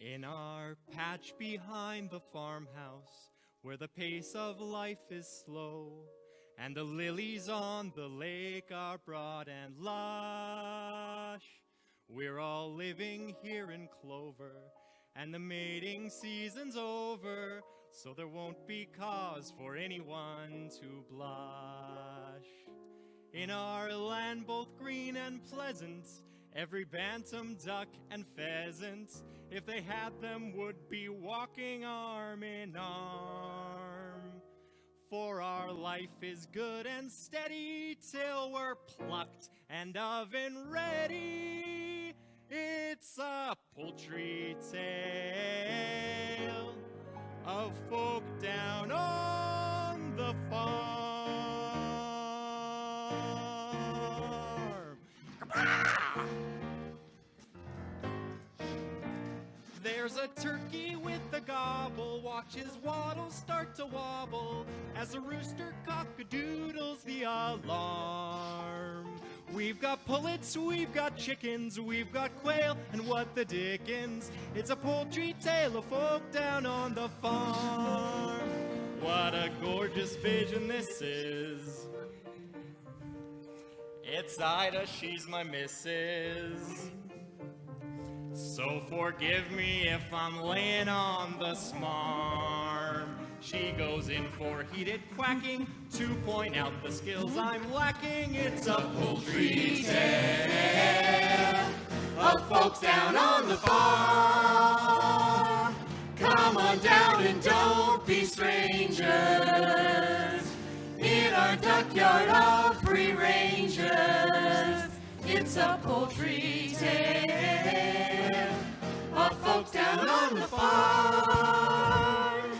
In our patch behind the farmhouse, where the pace of life is slow, and the lilies on the lake are broad and lush, we're all living here in clover, and the mating season's over, so there won't be cause for anyone to blush. In our land both green and pleasant, every bantam, duck, and pheasant, if they had them, would be walking arm in arm. For our life is good and steady till we're plucked and oven ready. It's a poultry tale of folk down on the farm. There's a turkey with a gobble, watch his waddle start to wobble as a rooster cock-a-doodles the alarm. We've got pullets, we've got chickens, we've got quail, and what the dickens, it's a poultry tale of folk down on the farm. What a gorgeous vision this is. It's Ida, she's my missus. So forgive me if I'm laying on the smarm. She goes in for heated quacking to point out the skills I'm lacking. It's a poultry tale of folks down on the farm. Come on down and don't be strangers in our duckyard of free rangers. It's a poultry tale of folks down on the farm.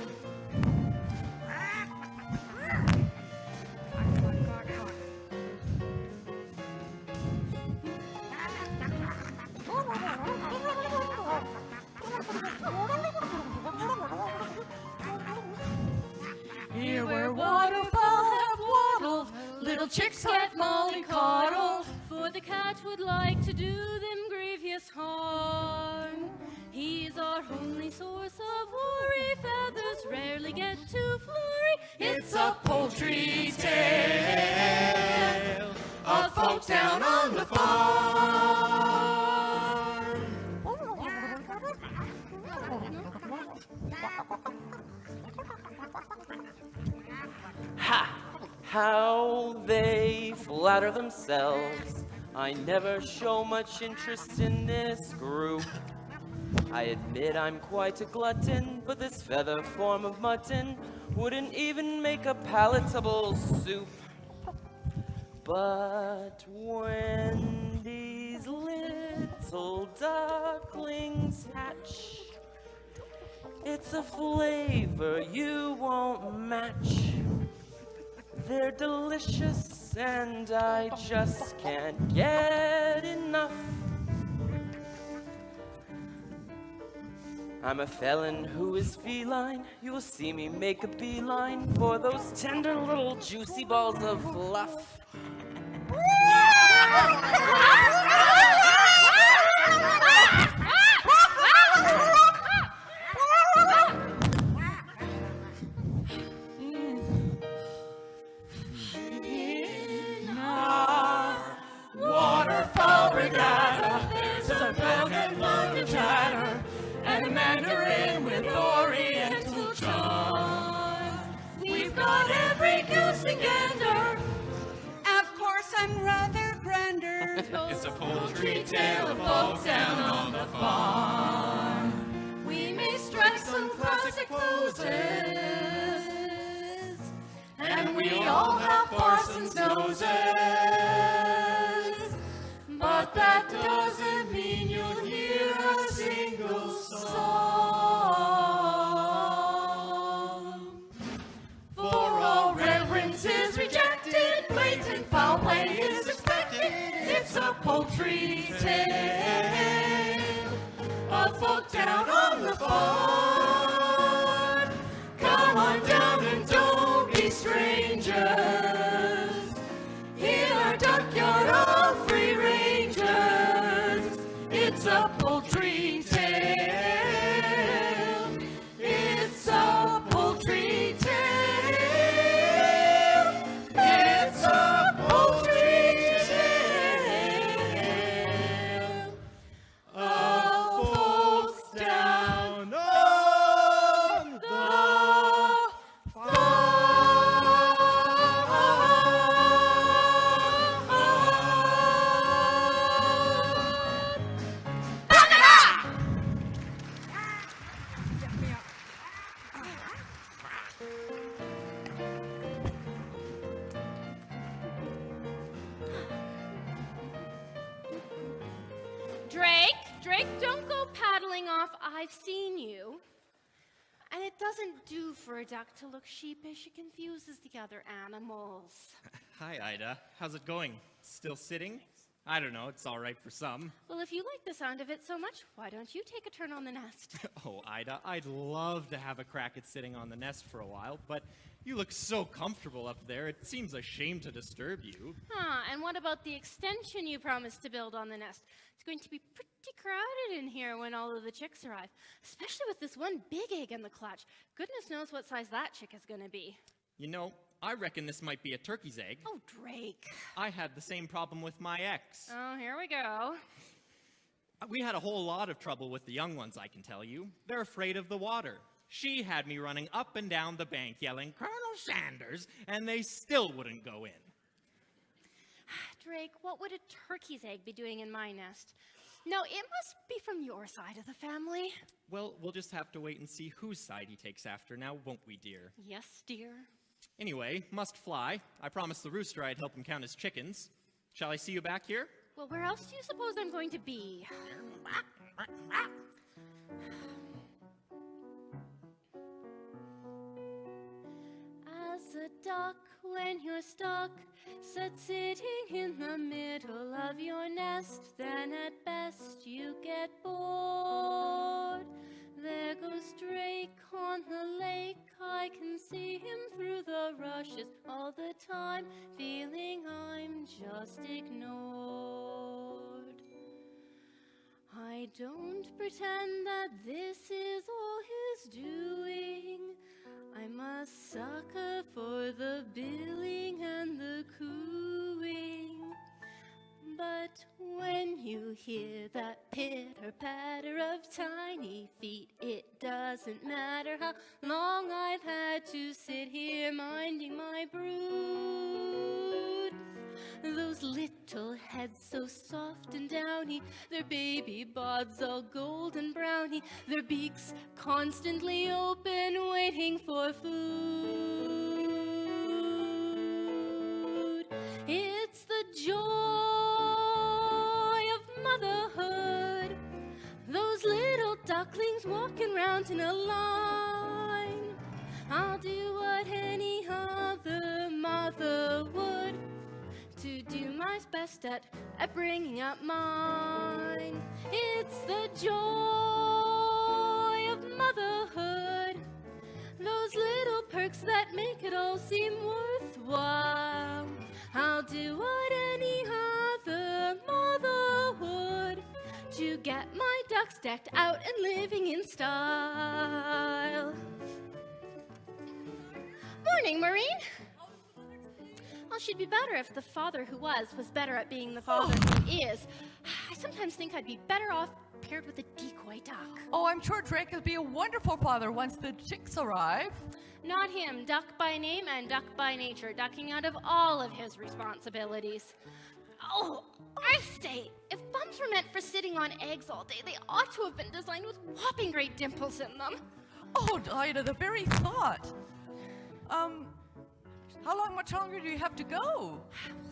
Here where waterfowl have waddled, little chicks have mollycoddled, for the cat would like to do them grievous harm. He's our only source of worry, feathers rarely get too flurry. It's a poultry tale of folks down on the farm. Ha! How they flatter themselves. I never show much interest in this group. I admit I'm quite a glutton, but this feather form of mutton wouldn't even make a palatable soup. But when these little ducklings hatch, it's a flavor you won't match. They're delicious and I just can't get enough. I'm a felon who is feline. You will see me make a beeline for those tender little juicy balls of fluff. Waterfowl regatta, there's a bell that loves to chatter, and a mandarin with oriental charm. We've got every goose and gander, of course I'm rather grander. It's a poultry tale of folks down on the farm. We may strike some classic poses, and we all have parson's noses. But that doesn't mean you'll hear a single song. For all reverence is rejected, blatant foul play is expected. It's a poultry tale of folk down on the farm. Come on down and don't be strangers in our duckyard of free rangers. It's a poultry tale Drake, don't go paddling off. I've seen you. And it doesn't do for a duck to look sheepish. It confuses the other animals. Hi, Ida. How's it going? Still sitting? I don't know. It's all right for some. Well, if you like the sound of it so much, why don't you take a turn on the nest? Oh, Ida, I'd love to have a crack at sitting on the nest for a while, but you look so comfortable up there, it seems a shame to disturb you. And what about the extension you promised to build on the nest? It's going to be pretty crowded in here when all of the chicks arrive, especially with this one big egg in the clutch. Goodness knows what size that chick is going to be. You know, I reckon this might be a turkey's egg. Oh, Drake. I had the same problem with my ex. Oh, here we go. We had a whole lot of trouble with the young ones, I can tell you. They're afraid of the water. She had me running up and down the bank yelling, "Colonel Sanders," and they still wouldn't go in. Drake, what would a turkey's egg be doing in my nest? No, it must be from your side of the family. Well, we'll just have to wait and see whose side he takes after now, won't we, dear? Yes, dear. Anyway, must fly. I promised the rooster I'd help him count his chickens. Shall I see you back here? Well, where else do you suppose I'm going to be? As a duck, when you're stuck, set sitting in the middle of your nest, then at best you get bored. There goes Drake on the lake, I can see him through the rushes all the time, feeling I'm just ignored. I don't pretend that this is all his doing. I'm a sucker for the billing and the cooing. But when you hear that pitter-patter of tiny feet, it doesn't matter how long I've had to sit here minding my brood. Those little heads so soft and downy, their baby bods all golden browny, their beaks constantly open, waiting for food. It's the joy of motherhood, those little ducklings walking round in a line. I'll do what any other mother would to do my best at bringing up mine. It's the joy of motherhood, those little perks that make it all seem worthwhile. I'll do what any other mother would to get my ducks decked out and living in style. Morning, Maureen. Well, she'd be better if the father who was better at being the father who is. I sometimes think I'd be better off paired with a decoy duck. Oh, I'm sure Drake will be a wonderful father once the chicks arrive. Not him, duck by name and duck by nature, ducking out of all of his responsibilities. Oh, I say, if bums were meant for sitting on eggs all day, they ought to have been designed with whopping great dimples in them. Oh, Ida, the very thought. Much longer do you have to go? Well,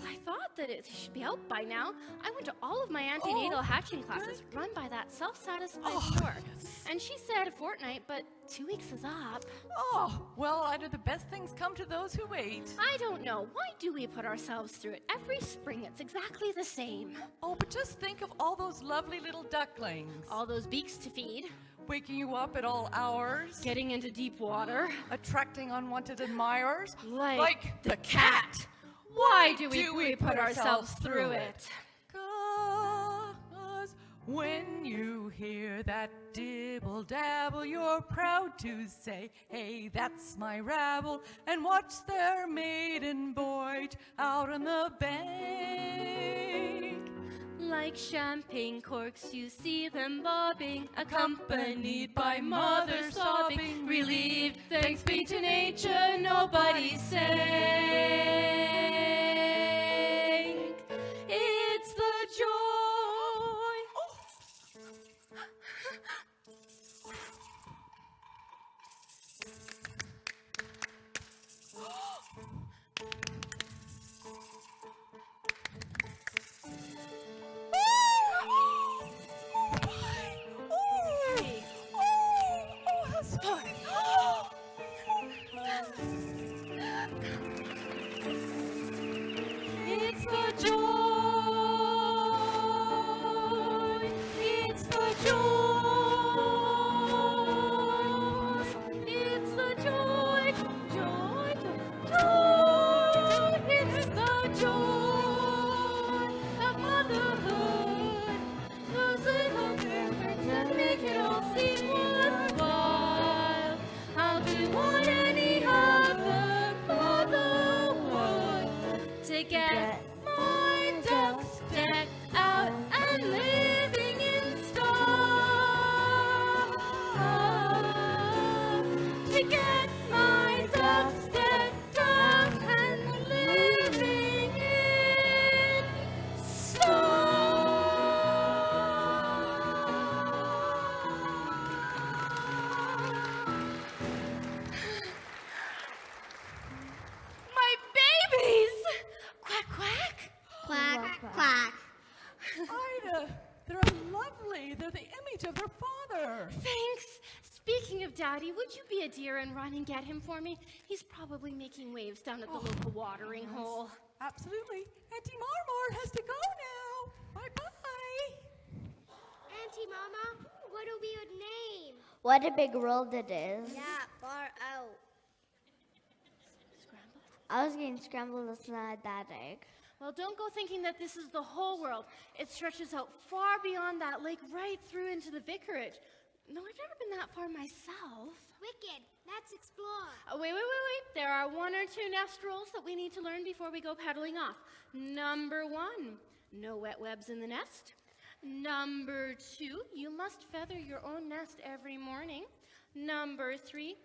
I thought that it should be out by now. I went to all of my antenatal hatching classes run by that self-satisfied stork. Yes. And she said a fortnight, but 2 weeks is up. Oh, well, Ida, the best things come to those who wait. I don't know. Why do we put ourselves through it? Every spring it's exactly the same. Oh, but just think of all those lovely little ducklings. All those beaks to feed. Waking you up at all hours. Getting into deep water. Attracting unwanted admirers. Like the cat. Why do we put ourselves through it? 'Cause when you hear that dibble-dabble, you're proud to say, hey, that's my rabble, and watch their maiden voyage out on the bank. Like champagne corks, you see them bobbing, accompanied by mothers sobbing, relieved, thanks be to nature, nobody sank. It's the joy. They're lovely. They're the image of their father. Thanks. Speaking of Daddy, would you be a dear and run and get him for me? He's probably making waves down at the local watering hole. Absolutely. Auntie Marmor has to go now. Bye-bye. Auntie Mama, what'll be your name? What a big world it is. Yeah, far out. Scrambled? I was getting scrambled inside that egg. Well, don't go thinking that this is the whole world. It stretches out far beyond that lake, right through into the vicarage. No, I've never been that far myself. Wicked. Let's explore. Wait. There are 1 or 2 nest rules that we need to learn before we go paddling off. Number 1, no wet webs in the nest. Number 2, you must feather your own nest every morning. Number 3,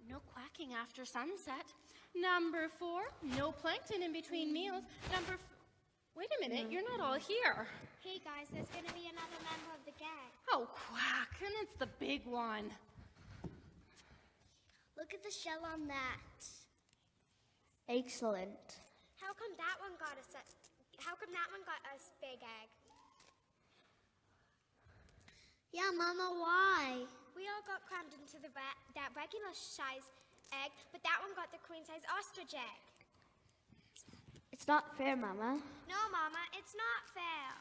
no quacking after sunset. Number 4, no plankton in between meals. Wait a minute, you're not all here. Hey guys, there's gonna be another member of the gang. Oh, quack, and it's the big one. Look at the shell on that. Excellent. How come that one got a big egg? Yeah, Mama, why? We all got crammed into that regular size egg, but that one got the queen size ostrich egg. It's not fair, Mama. No, Mama, it's not fair.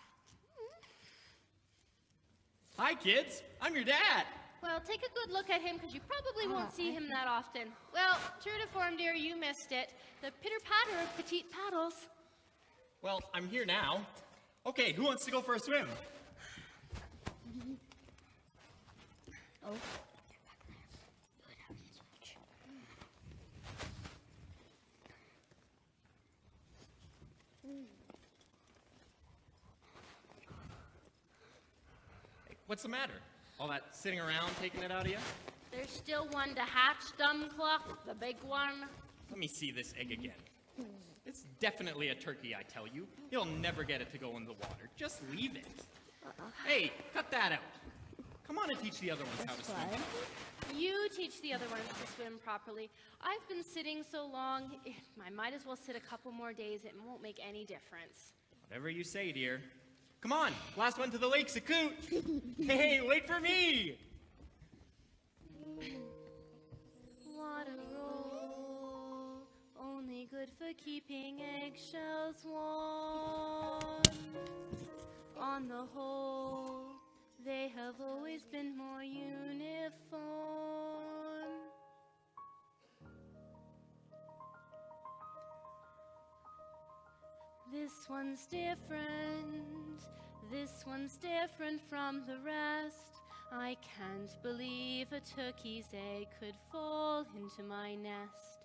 Hi, kids. I'm your dad. Well, take a good look at him, because you probably won't see him that often. Well, true to form, dear, you missed it. The pitter-patter of petite paddles. Well, I'm here now. Okay, who wants to go for a swim? Oh. Hey, what's the matter? All that sitting around taking it out of you? There's still one to hatch, dumb cluck, the big one. Let me see this egg again. It's definitely a turkey, I tell you. You'll never get it to go in the water. Just leave it. Hey, cut that out. Come on and teach the other ones how to swim. You teach the other ones to swim properly. I've been sitting so long, I might as well sit a couple more days. It won't make any difference. Whatever you say, dear. Come on, last one to the lake, Sakoot. Hey, wait for me. Water roll, only good for keeping eggshells warm. On the whole, they have always been more uniform. This one's different from the rest. I can't believe a turkey's egg could fall into my nest.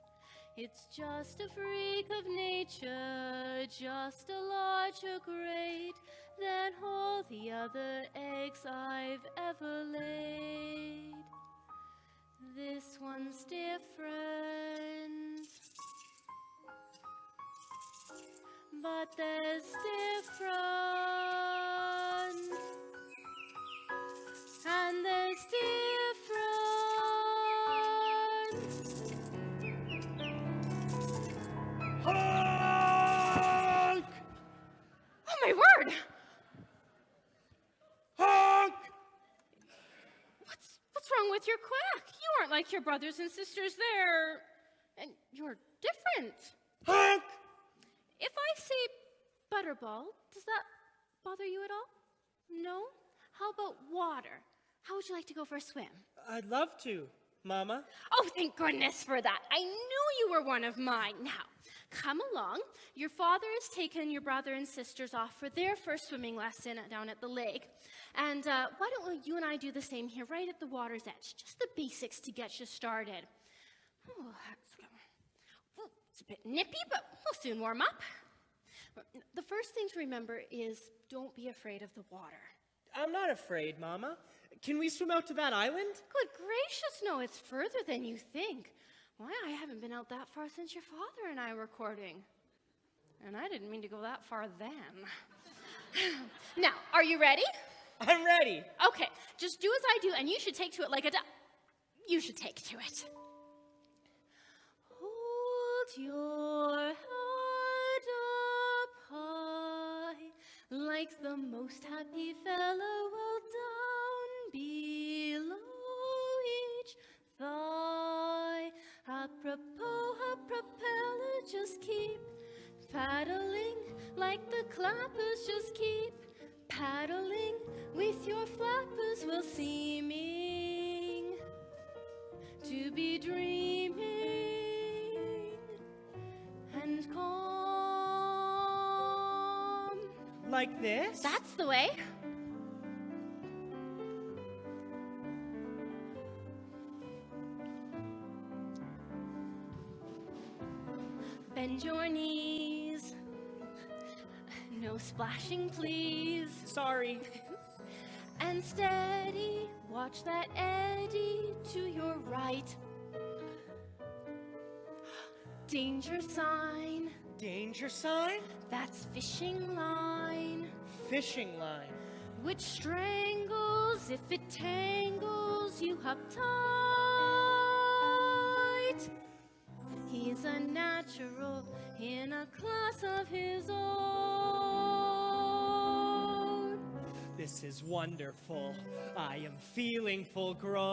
It's just a freak of nature, just a larger grade than all the other eggs I've ever laid. This one's different, but there's different, and there's different. Honk! Oh my word! Honk! What's wrong with your quack? You aren't like your brothers and sisters there. And you're different. Honk! If I say butterball, does that bother you at all? No? How about water? How would you like to go for a swim? I'd love to, Mama. Oh, thank goodness for that. I knew you were one of mine. Now, come along. Your father has taken your brother and sisters off for their first swimming lesson down at the lake. And why don't you and I do the same here, right at the water's edge? Just the basics to get you started. Oh, it's a bit nippy, but we'll soon warm up. The first thing to remember is don't be afraid of the water. I'm not afraid, Mama. Can we swim out to that island? Good gracious, no, it's further than you think. Why, I haven't been out that far since your father and I were courting. And I didn't mean to go that far then. Now, are you ready? I'm ready. Okay, just do as I do, and you should take to it like a duck. You should take to it. Hold your head up high, like the most happy fellow clappers, just keep paddling with your flappers, we'll seeming to be dreaming and calm. Like this? That's the way. Bend your knees. No splashing, please. Sorry. And steady, watch that eddy to your right. Danger sign, Danger sign? that's fishing line, Fishing line. which strangles if it tangles you up tight. He's a natural in a class of his own. This is wonderful. I am feeling full grown.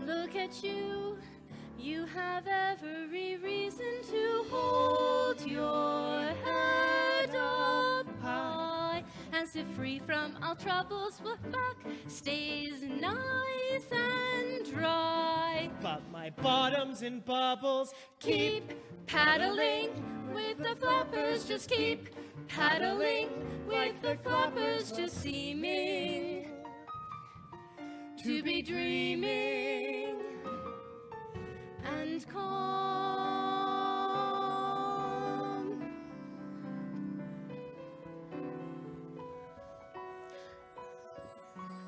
Look at you, you have every reason to hold your head up high, as if free from all troubles, but back stays nice and dry. But my bottom's in bubbles. Keep paddling with the flappers, just keep paddling with the flappers, just seeming to be dreaming and calm.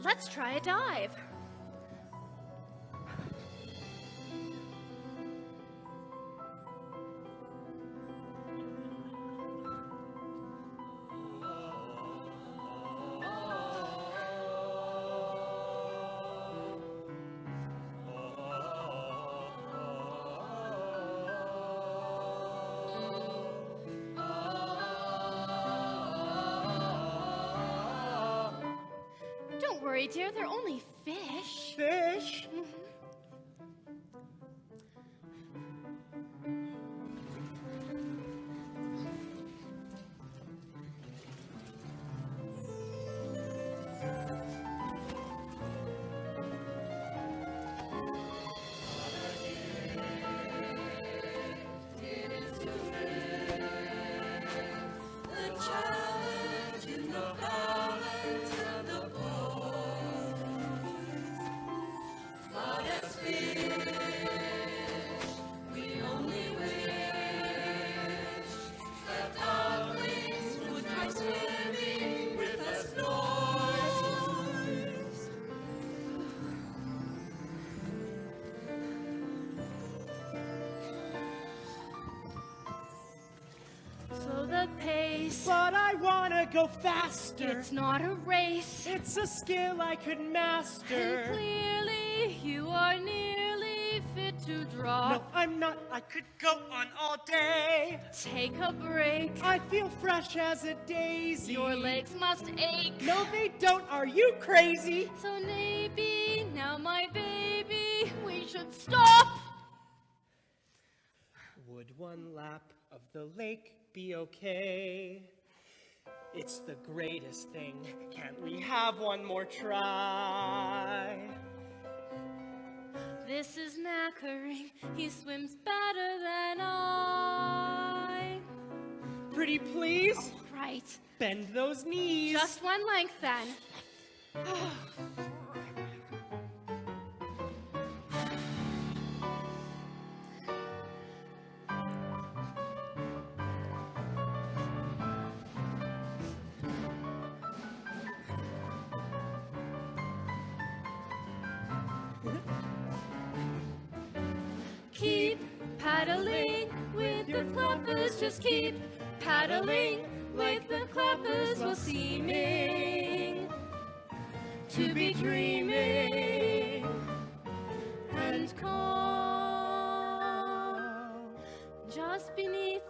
Let's try a dive. Don't worry, dear, they're only fish. Fish? So the pace, But I wanna go faster. it's not a race. It's a skill I could And master. clearly you are nearly fit to draw. No, I'm not. I could go on all day. Take a break. I feel fresh as a daisy. Your legs must ache. No, they don't. Are you crazy? So maybe now, my baby, we should stop. Would one lap of the lake be okay? It's the greatest thing. Can't we have one more try? This is knackering. He swims better than I. Pretty please? Right. Bend those knees. Just one length then. Keep paddling with the flappers, just keep paddling with the clappers, we'll seeming to be dreaming and calm. Just beneath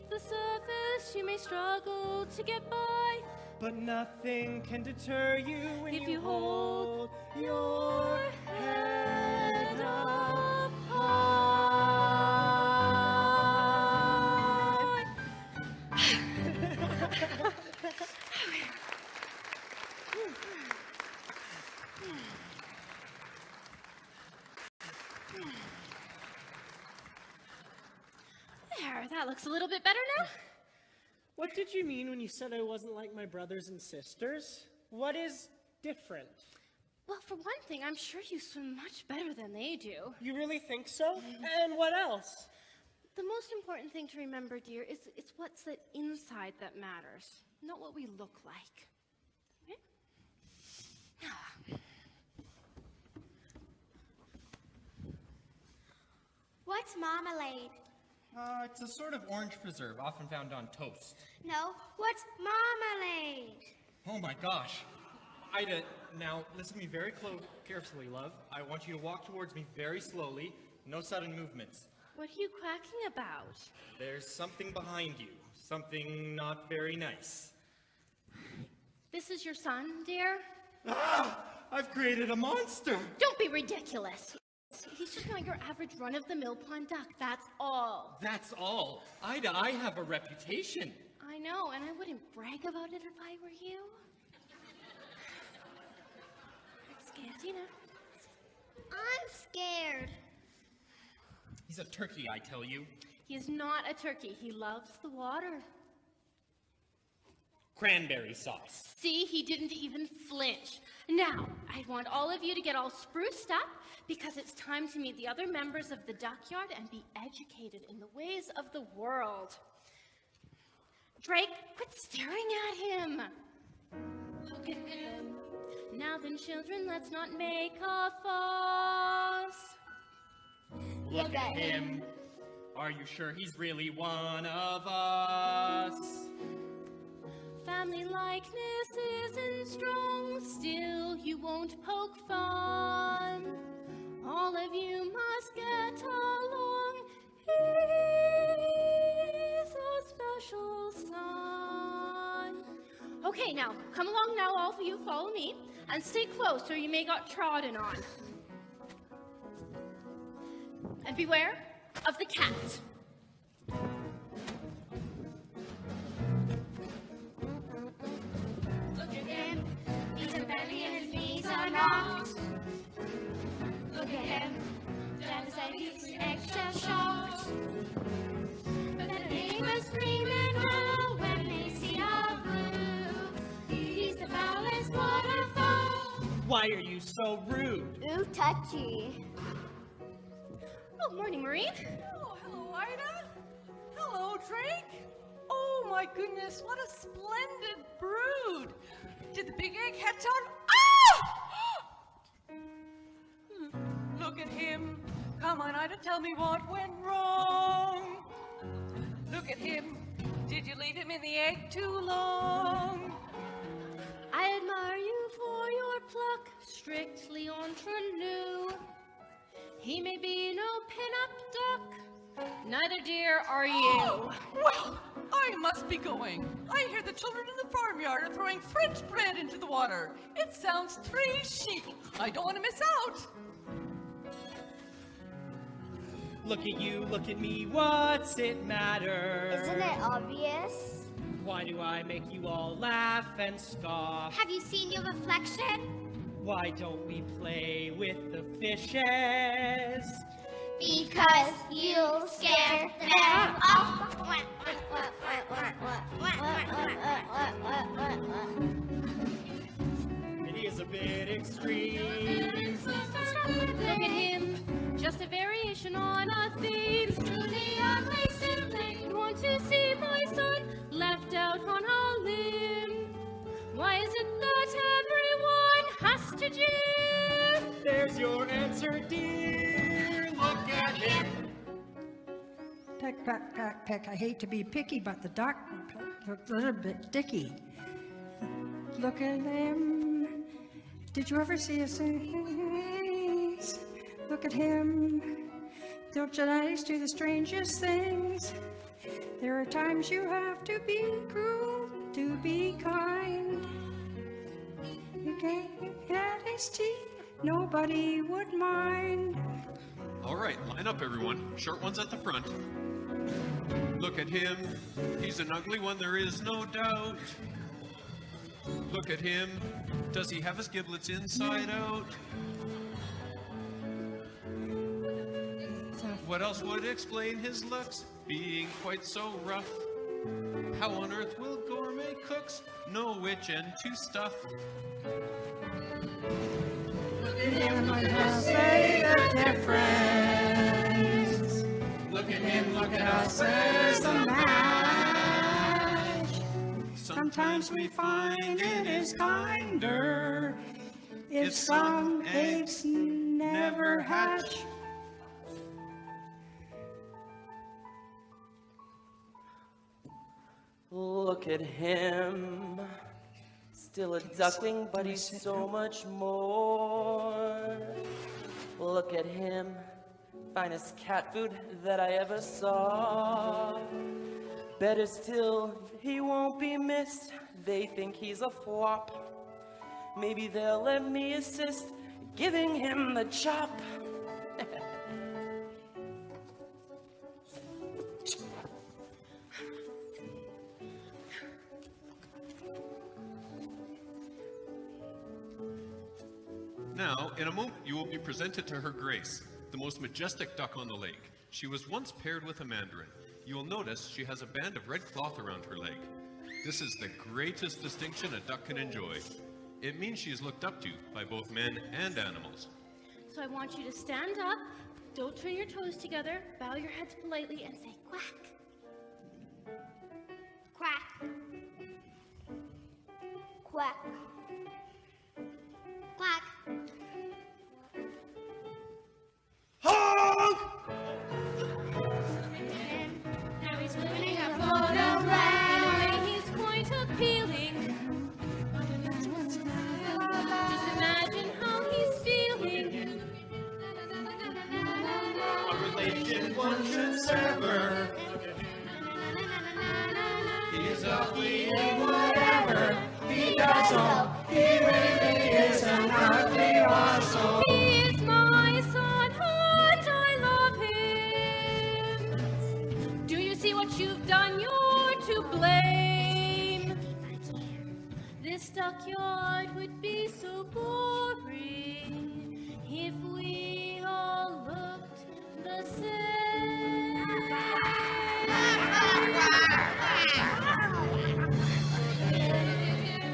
the surface, you may struggle to get by. But nothing can deter you when If you you hold your head up high. There, that looks a little bit better now. What did you mean when you said I wasn't like my brothers and sisters? What is different? Well, for one thing, I'm sure you swim much better than they do. You really think so? And what else? The most important thing to remember, dear, is it's what's the inside that matters, not what we look like. Okay? What's marmalade? It's a sort of orange preserve, often found on toast. No, what's marmalade? Oh my gosh. Ida, now listen to me very carefully, love. I want you to walk towards me very slowly, no sudden movements. What are you quacking about? There's something behind you, something not very nice. This is your son, dear? Ah! I've created a monster! Don't be ridiculous. He's just not your average run-of-the-mill pond duck, that's all. That's all. Ida, I have a reputation. I know, and I wouldn't brag about it if I were you. Tina. I'm scared. He's a turkey, I tell you. He is not a turkey. He loves the water. Cranberry sauce. See, he didn't even flinch. Now, I want all of you to get all spruced up because it's time to meet the other members of the duckyard and be educated in the ways of the world. Drake, quit staring at him. Look at him. Now then, children, let's not make a fuss. Look at him. Are you sure he's really one of us? Family likeness isn't strong, still you won't poke fun. All of you must get along. He's a special son. Okay, now, come along now, all of you, follow me, and stay close or you may get trodden on. And beware of the cat. Look at him. He's a belly and his knees are not. Look at him. Down the side he's extra short. But the neighbors scream and howl when they see our blue. He's the foulest waterfall. Why are you so rude? Ooh, touchy. Oh, morning, Maureen. Oh, hello, Ida. Hello, Drake. Oh, my goodness, what a splendid brood. Did the big egg hatch out? Ah! Look at him. Come on, Ida, tell me what went wrong. Look at him. Did you leave him in the egg too long? I admire you for your pluck, strictly ingenue. He may be no pin-up duck, neither, dear, are you. Well, I must be going. I hear the children in the farmyard are throwing French bread into the water. It sounds trashy. I don't want to miss out. Look at you, look at me, what's it matter? Isn't it obvious? Why do I make you all laugh and scoff? Have you seen your reflection? Why don't we play with the fishes? Because you'll scare them off. It is a bit extreme. Look at him, just a variation on a theme. Truly ugly sibling, want to see my son left out on a limb. Why is it that everyone has to jeer? There's your answer, dear. Look at him. Peck, peck, peck, peck. I hate to be picky, but the duck looked a little bit sticky. Look at him. Did you ever see a face? Look at him. Their genetics do the strangest things. There are times you have to be cruel to be kind. You can't get his teeth, nobody would mind. All right, line up, everyone. Short ones at the front. Look at him, he's an ugly one, there is no doubt. Look at him, does he have his giblets inside out? What else would explain his looks being quite so rough? How on earth will gourmet cooks know which end to stuff? Look at him, look at us, say the difference. Look at him, look at us, Where's the match? Sometimes we find it is kinder if some eggs never hatch. Look at him, still a duckling, but he's so much more. Look at him, finest cat food that I ever saw. Better still, he won't be missed. They think he's a flop. Maybe they'll let me assist, giving him the chop. Now, in a moment, you will be presented to Her Grace, the most majestic duck on the lake. She was once paired with a mandarin. You will notice she has a band of red cloth around her leg. This is the greatest distinction a duck can enjoy. It means she is looked up to by both men and animals. So I want you to stand up, don't turn your toes together, bow your heads politely, and say quack. Quack. Quack. Quack. Honk! Now he's living a photograph. In a way he's quite appealing. Just imagine how he's feeling. A relation one should sever. He's ugly in whatever he does, so he really is an ugly wassel. He is my sweetheart, I love him. Do you see what you've done? You're to blame. This duckyard would be so boring if we all looked the same.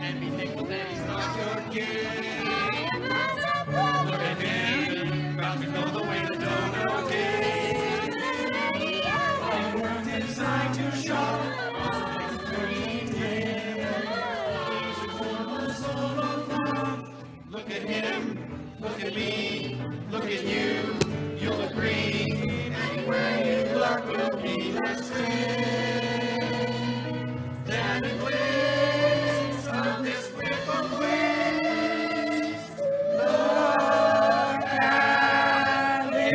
And be thankful that he's not your king. That's a Look at him, bound to know the way the dodo did. All the world designed to show all the green him. He's a former soul of love. Look at him, look at me, look at you. You'll agree. Anywhere you look will be the same. Stand and glimpse of this whip of wings. Look at it.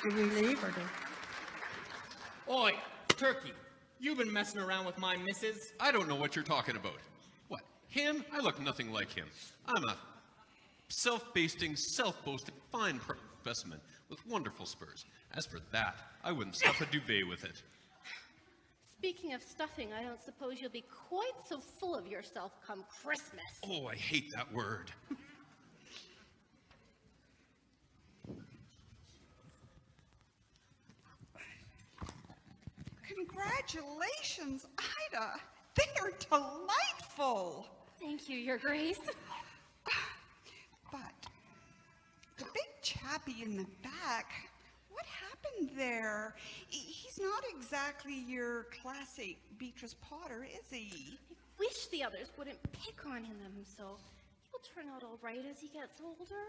Do we leave or do? Oi, turkey. You've been messing around with my missus. I don't know what you're talking about. What, him? I look nothing like him. I'm a self-basting, self-boasting, fine specimen with wonderful spurs. As for that, I wouldn't stuff a duvet with it. Speaking of stuffing, I don't suppose you'll be quite so full of yourself come Christmas. Oh, I hate that word. Congratulations, Ida. They're delightful. Thank you, Your Grace. But the big chappie in the back, what happened there? He's not exactly your classic Beatrice Potter, is he? I wish the others wouldn't pick on him so he'll turn out all right as he gets older.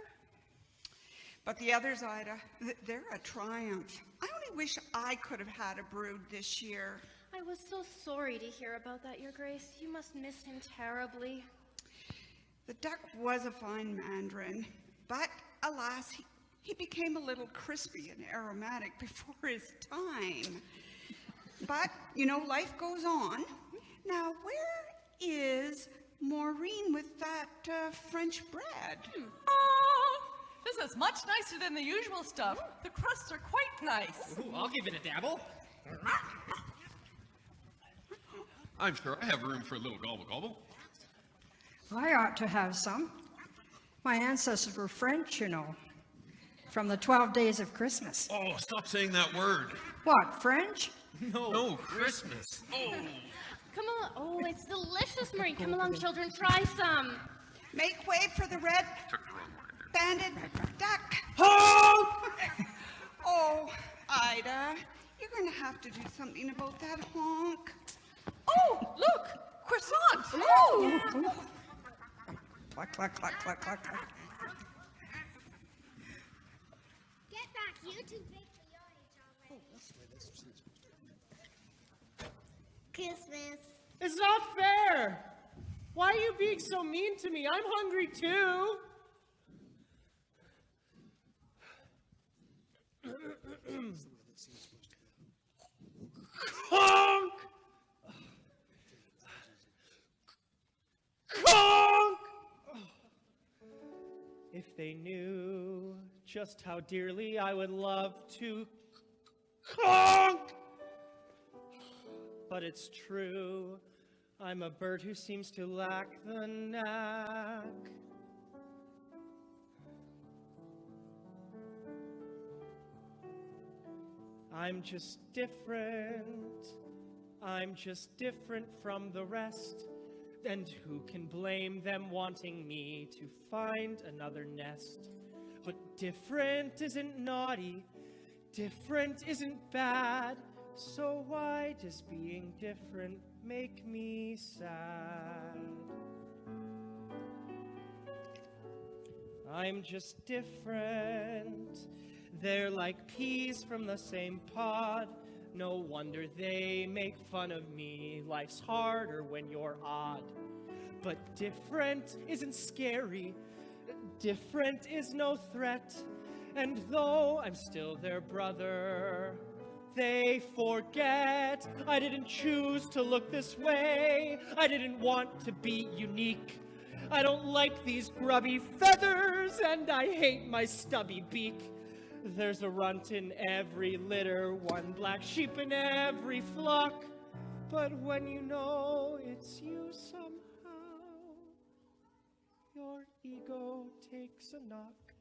But the others, Ida, they're a triumph. I only wish I could have had a brood this year. I was so sorry to hear about that, Your Grace. You must miss him terribly. The duck was a fine mandarin, but alas, he became a little crispy and aromatic before his time. But, you know, life goes on. Now, where is Maureen with that French bread. This is much nicer than the usual stuff. The crusts are quite nice. Ooh, I'll give it a dabble. I'm sure I have room for a little gobble gobble. I ought to have some. My ancestors were French, you know, from the 12 days of Christmas. Oh, stop saying that word. What, French? No, Christmas. Oh. Come on. Oh, it's delicious, Marie. Come along, children. Try some. Make way for the red Took the wrong word there. banded duck. Honk! Oh, Ida, you're going to have to do something about that honk. Oh, look! Croissant! Oh! Cluck, cluck, cluck, cluck, cluck, cluck. Get back, you too big for your age already. Christmas. It's not fair. Why are you being so mean to me? I'm hungry too. Honk! Honk! If they knew just how dearly I would love to honk! But it's true, I'm a bird who seems to lack the knack. I'm just different. I'm just different from the rest. And who can blame them wanting me to find another nest? But different isn't naughty. Different isn't bad. So why does being different make me sad? I'm just different. They're like peas from the same pod. No wonder they make fun of me. Life's harder when you're odd. But different isn't scary. Different is no threat. And though I'm still their brother, they forget I didn't choose to look this way. I didn't want to be unique. I don't like these grubby feathers, and I hate my stubby beak. There's a runt in every litter, one black sheep in every flock. But when you know it's you somehow, your ego takes a knock.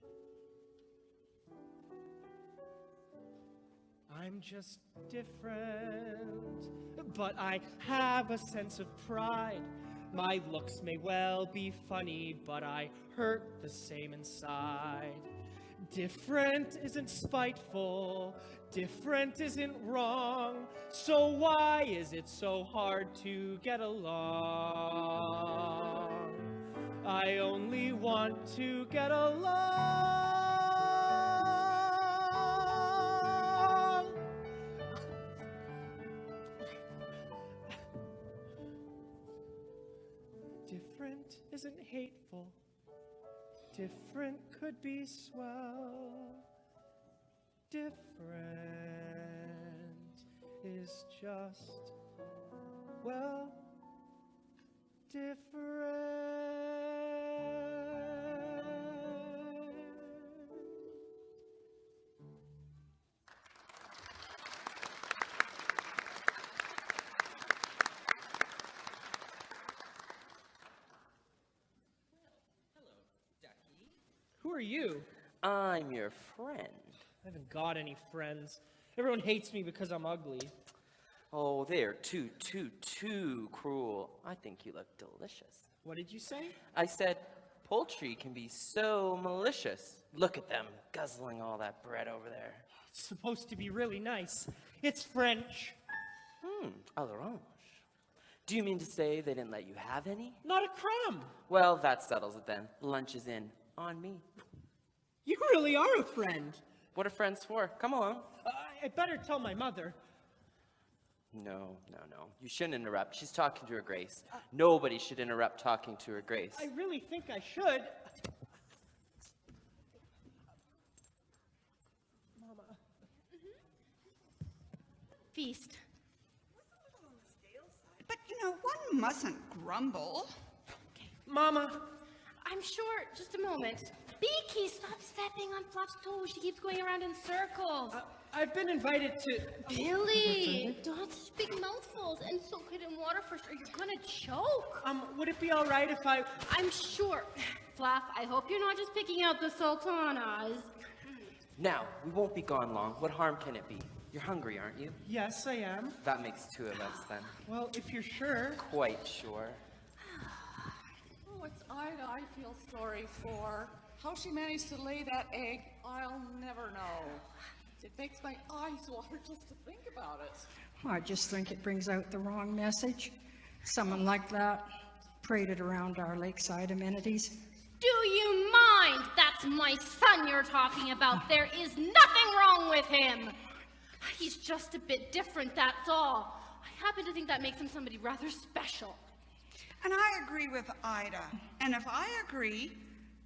I'm just different, but I have a sense of pride. My looks may well be funny, but I hurt the same inside. Different isn't spiteful, different isn't wrong, so why is it so hard to get along? I only want to get along. Different isn't hateful. Different could be swell. Different is just, well, different. Who are you? I'm your friend. I haven't got any friends. Everyone hates me because I'm ugly. Oh, they're too cruel. I think you look delicious. What did you say? I said, poultry can be so malicious. Look at them, guzzling all that bread over there. It's supposed to be really nice. It's French. À l'orange. Do you mean to say they didn't let you have any? Not a crumb. Well, that settles it then. Lunch is in. On me. You really are a friend. What are friends for? Come along. I better tell my mother. No. You shouldn't interrupt. She's talking to her grace. Nobody should interrupt talking to her grace. I really think I should. Mama. Feast. But, you know, one mustn't grumble. Mama, I'm sure. Just a moment. Beaky, stop stepping on Fluff's toes. She keeps going around in circles. I've been invited to... Billy, don't such big mouthfuls and soak it in water first or you're gonna choke. Would it be all right if I... I'm sure. Fluff, I hope you're not just picking out the sultanas. Now, we won't be gone long. What harm can it be? You're hungry, aren't you? Yes, I am. That makes two of us, then. Well, if you're sure. Quite sure. Oh, it's Ida I feel sorry for. How she managed to lay that egg, I'll never know. It makes my eyes water just to think about it. I just think it brings out the wrong message. Someone like that paraded around our lakeside amenities. Do you mind? That's my son you're talking about. There is nothing wrong with him. He's just a bit different, that's all. I happen to think that makes him somebody rather special. And I agree with Ida. And if I agree,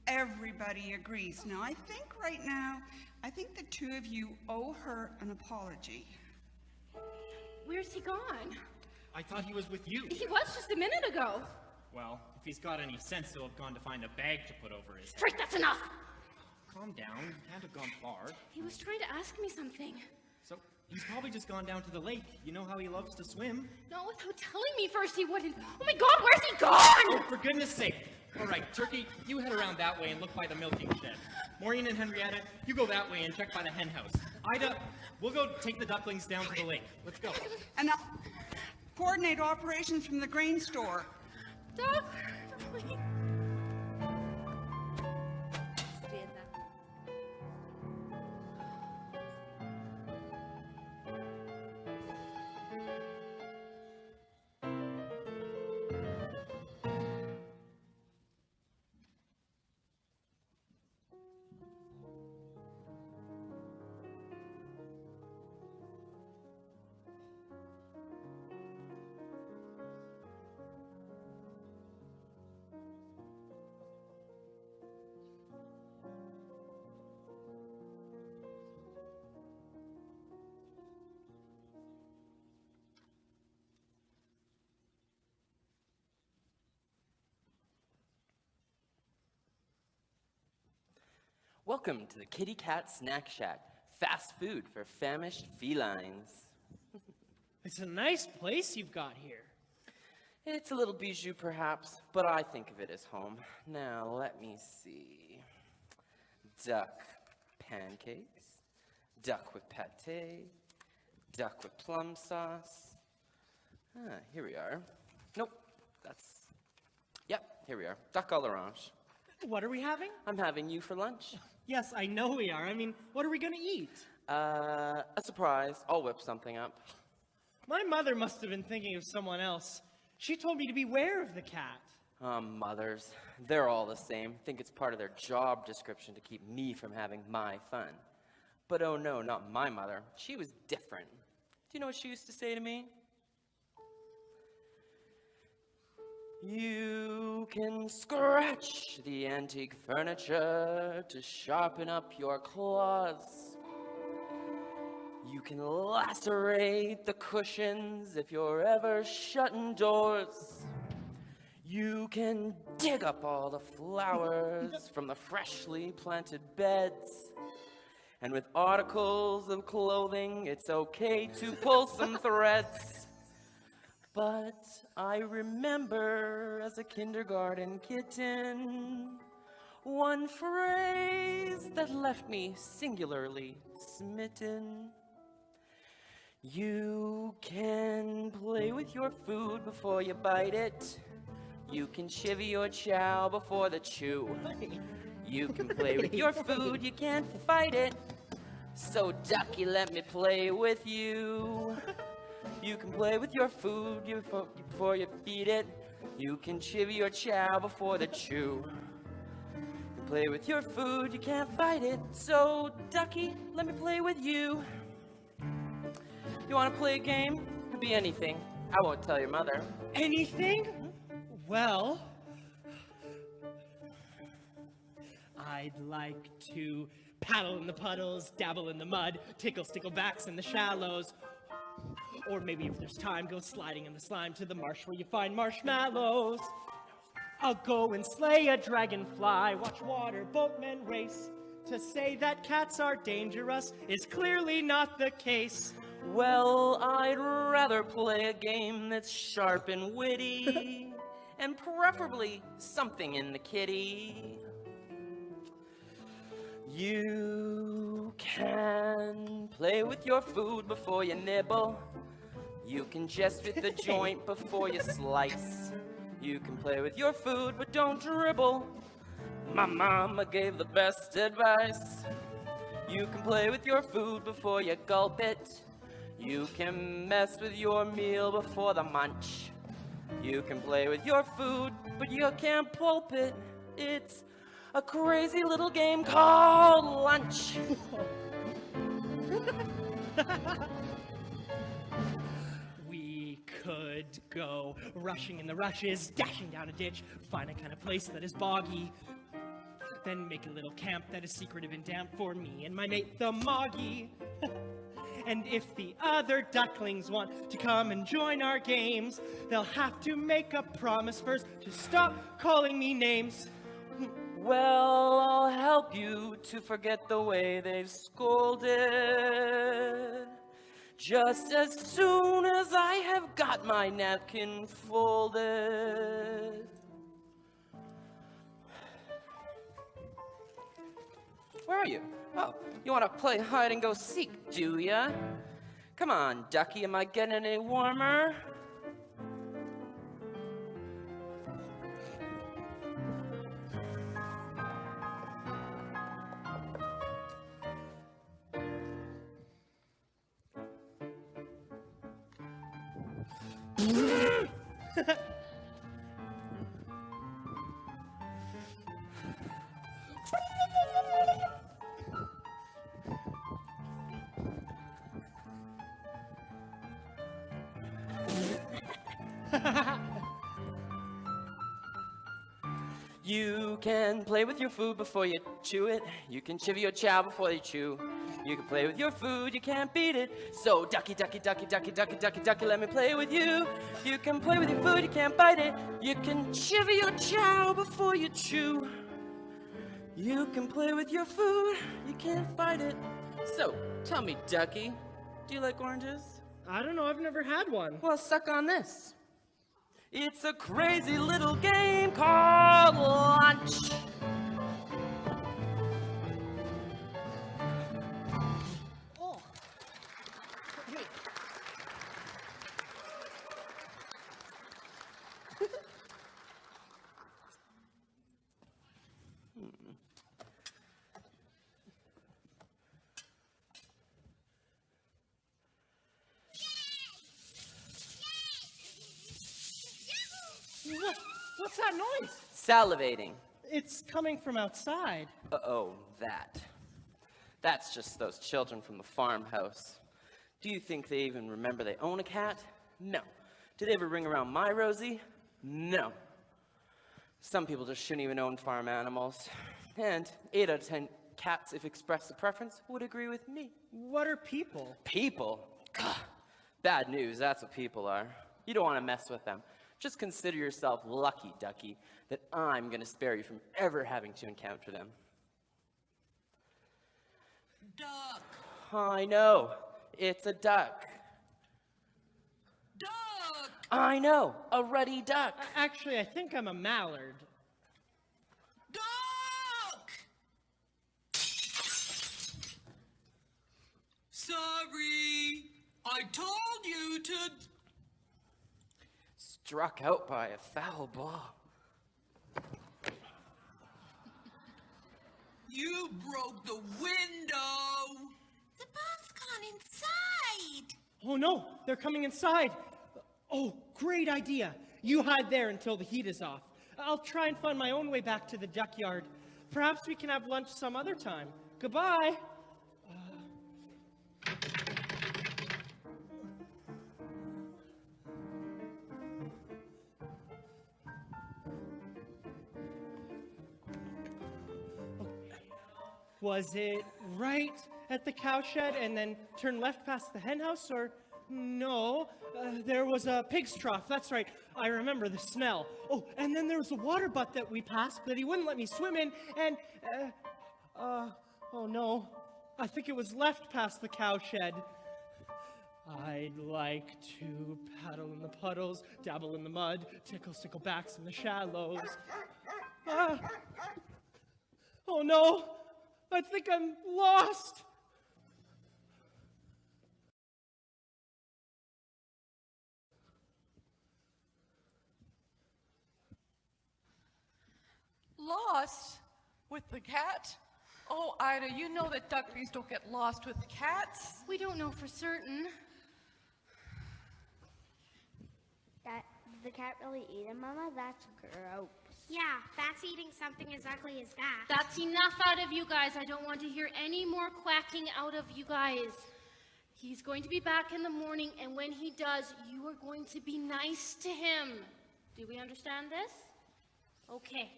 everybody agrees. Now, I think the two of you owe her an apology. Where's he gone? I thought he was with you. He was just a minute ago. Well, if he's got any sense, he'll have gone to find a bag to put over his head. Straight, that's enough. Calm down. You can't have gone far. He was trying to ask me something. So, he's probably just gone down to the lake. You know how he loves to swim. Not without telling me first he wouldn't. Oh my God, where's he gone? Oh, for goodness sake. All right, Turkey, you head around that way and look by the milking shed. Maureen and Henrietta, you go that way and check by the hen house. Ida, we'll go take the ducklings down to the lake. Let's go. And now, coordinate operations from the grain store. Duckling. Welcome to the Kitty Cat Snack Shack, fast food for famished felines. It's a nice place you've got here. It's a little bijou, perhaps, but I think of it as home. Now, let me see. Duck pancakes, duck with pate, duck with plum sauce. Here we are. Nope, yep, here we are. Duck à l'orange. What are we having? I'm having you for lunch. Yes, I know we are. I mean, what are we gonna eat? A surprise. I'll whip something up. My mother must have been thinking of someone else. She told me to beware of the cat. Mothers. They're all the same. Think it's part of their job description to keep me from having my fun. But oh no, not my mother. She was different. Do you know what she used to say to me? You can scratch the antique furniture to sharpen up your claws. You can lacerate the cushions if you're ever shutting doors. You can dig up all the flowers from the freshly planted beds. And with articles of clothing, it's okay to pull some threads. But I remember as a kindergarten kitten, one phrase that left me singularly smitten. You can play with your food before you bite it. You can chivvy your chow before the chew. You can play with your food, you can't fight it. So ducky, let me play with you. You can play with your food before you feed it. You can chivvy your chow before the chew. You can play with your food, you can't fight it. So, ducky, let me play with you. You want to play a game? It could be anything. I won't tell your mother. Anything? Well, I'd like to paddle in the puddles, dabble in the mud, tickle sticklebacks in the shallows. Or maybe if there's time, go sliding in the slime to the marsh where you find marshmallows. I'll go and slay a dragonfly, watch water boatmen race. To say that cats are dangerous is clearly not the case. Well, I'd rather play a game that's sharp and witty, and preferably something in the kitty. You can play with your food before you nibble. You can jest with the joint before you slice. You can play with your food, but don't dribble. My mama gave the best advice. You can play with your food before you gulp it. You can mess with your meal before the munch. You can play with your food, but you can't pulp it. It's a crazy little game called lunch. We could go rushing in the rushes, dashing down a ditch, find a kind of place that is boggy, then make a little camp that is secretive and damp for me and my mate the Moggy. And if the other ducklings want to come and join our games, they'll have to make a promise first to stop calling me names. Well, I'll help you to forget the way they've scolded. Just as soon as I have got my napkin folded. Where are you? Oh, you want to play hide and go seek, do ya? Come on, ducky, am I getting any warmer? You can play with your food before you chew it. You can chivvy your chow before you chew. You can play with your food, you can't beat it. So ducky, ducky, ducky, ducky, ducky, ducky, ducky, let me play with you. You can play with your food, you can't bite it. You can chivvy your chow before you chew. You can play with your food, you can't fight it. So, tell me, ducky, do you like oranges? I don't know, I've never had one. Well, suck on this. It's a crazy little game called lunch. Oh. Wait. What's that noise? Salivating. It's coming from outside. Uh-oh, that. That's just those children from the farmhouse. Do you think they even remember they own a cat? No. Did they ever ring around my Rosie? No. Some people just shouldn't even own farm animals. And 8 out of 10 cats, if expressed a preference, would agree with me. What are people? People? Gah. Bad news, that's what people are. You don't want to mess with them. Just consider yourself lucky, ducky, that I'm going to spare you from ever having to encounter them. Duck! I know. It's a duck. Duck! I know. A ruddy duck. Actually, I think I'm a mallard. Duck! Sorry, I told you to... Struck out by a foul ball. You broke the window! The ball's gone inside. Oh no, they're coming inside. Oh, great idea. You hide there until the heat is off. I'll try and find my own way back to the duckyard. Perhaps we can have lunch some other time. Goodbye. Was it right at the cowshed and then turn left past the hen house, or no? There was a pig's trough, that's right. I remember the smell. Oh, and then there was a water butt that we passed that he wouldn't let me swim in, and, oh no, I think it was left past the cowshed. I'd like to paddle in the puddles, dabble in the mud, tickle sticklebacks in the shallows. Oh no, I think I'm lost. Lost with the cat? Oh, Ida, you know that ducklings don't get lost with cats. We don't know for certain. Did the cat really eat him, Mama? That's gross. Yeah, that's eating something as ugly as that. That's enough out of you guys. I don't want to hear any more quacking out of you guys. He's going to be back in the morning, and when he does, you are going to be nice to him. Do we understand this? Okay.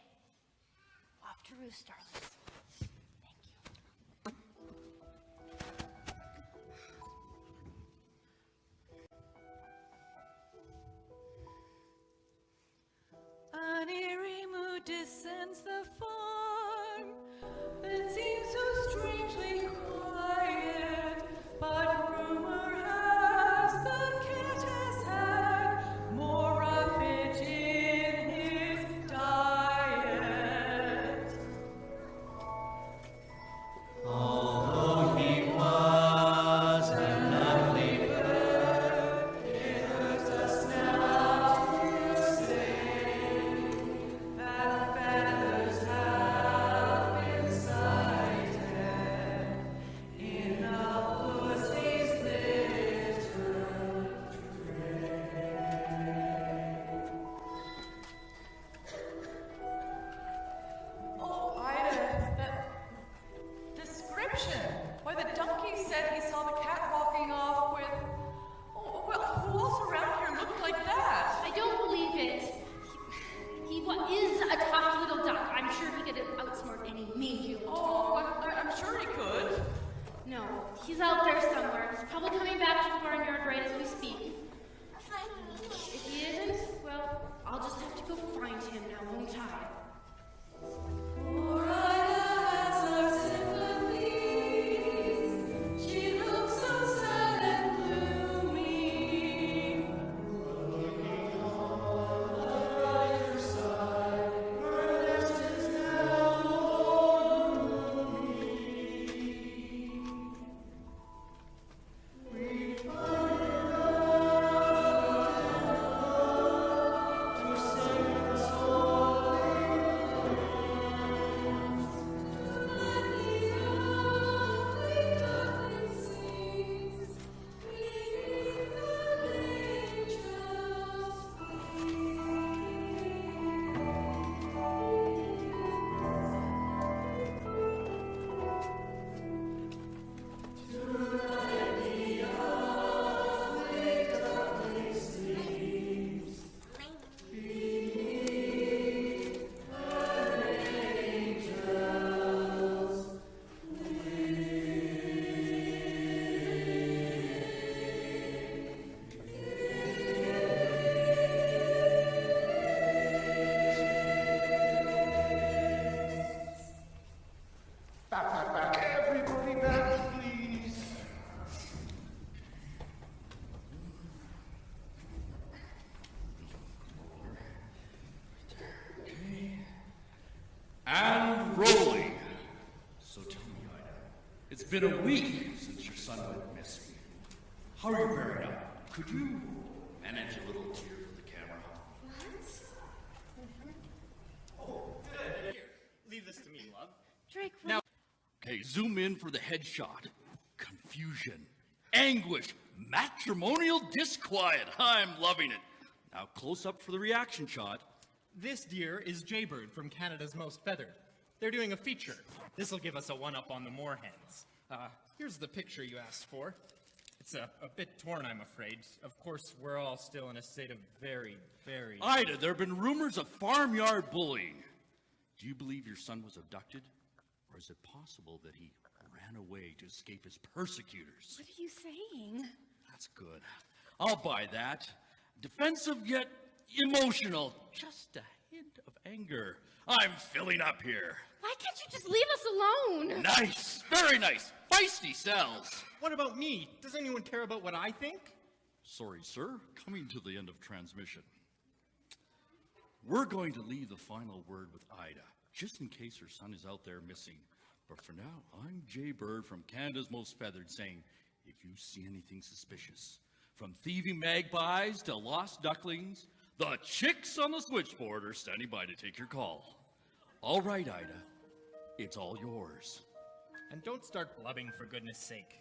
Off to roost, darlings. An eerie mood descends the farm. It seems so strangely quiet, but rumor has the cat has had more of it in his diet. Although he was an ugly bird, it hurts us now to say that feathers have been sighted in a pussy's little tray. Oh, Ida, that description. Why, the donkey said he saw the cat walking off with... Oh, well, who else around here looked like that? I don't believe it. He is a tough little duck. I'm sure he could outsmart any mean human. Oh, I'm sure he could. No, he's out there somewhere. He's probably coming back to the barnyard right as we speak. If he isn't, well, I'll just have to go find him now, won't I? For Ida has our sympathies. She looks so sad and gloomy. Looking on the brighter side, her nest is now lonely. We find to sing us all Back, everybody back, please. And rolling. So tell me, Ida, it's been a week since your son went missing. How are you bearing up? Could you manage a little tear for the camera? Here, leave this to me, love. Drake, Now, Okay, zoom in for the headshot. Confusion, anguish, matrimonial disquiet. I'm loving it. Now close up for the reaction shot. this deer is Jaybird from Canada's Most Feathered. They're doing a feature. This'll give us a one-up on the moorhens. Here's the picture you asked for. It's a bit torn, I'm afraid. Of course, we're all still in a state of very... Ida, there have been rumors of farmyard bullying. Do you believe your son was abducted? Or is it possible that he ran away to escape his persecutors? What are you saying? That's good. I'll buy that. Defensive yet emotional, just a hint of anger. I'm filling up here. Why can't you just leave us alone? Nice, very nice, feisty cells. What about me? Does anyone care about what I think? Sorry, sir, coming to the end of transmission. We're going to leave the final word with Ida, just in case her son is out there missing. But for now, I'm Jay Bird from Canada's Most Feathered saying, if you see anything suspicious, from thieving magpies to lost ducklings, the chicks on the switchboard are standing by to take your call. All right, Ida, it's all yours. And don't start blubbing, for goodness sake.